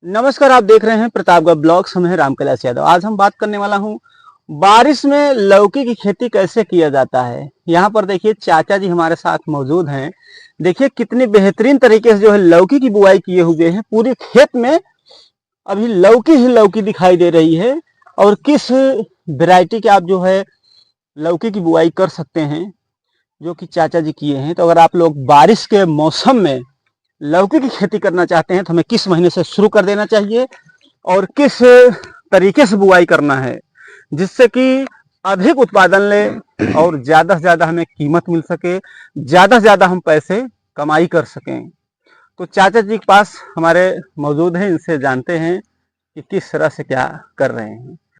नमस्कार, आप देख रहे हैं प्रतापगढ़ ब्लॉग्स। हम हैं रामकैलाश यादव। आज हम बात करने वाला हूं बारिश में लौकी की खेती कैसे किया जाता है। यहाँ पर देखिए चाचा जी हमारे साथ मौजूद हैं। देखिए कितनी बेहतरीन तरीके से जो है लौकी की बुआई किए हुए हैं। पूरे खेत में अभी लौकी ही लौकी दिखाई दे रही है। और किस वैरायटी के आप जो है लौकी की बुआई कर सकते हैं जो कि चाचा जी किए हैं। तो अगर आप लोग बारिश के मौसम में लौकी की खेती करना चाहते हैं तो हमें किस महीने से शुरू कर देना चाहिए और किस तरीके से बुआई करना है जिससे कि अधिक उत्पादन ले और ज्यादा से ज्यादा हमें कीमत मिल सके, ज्यादा से ज्यादा हम पैसे कमाई कर सकें। तो चाचा जी के पास हमारे मौजूद हैं, इनसे जानते हैं कि किस तरह से क्या कर रहे हैं।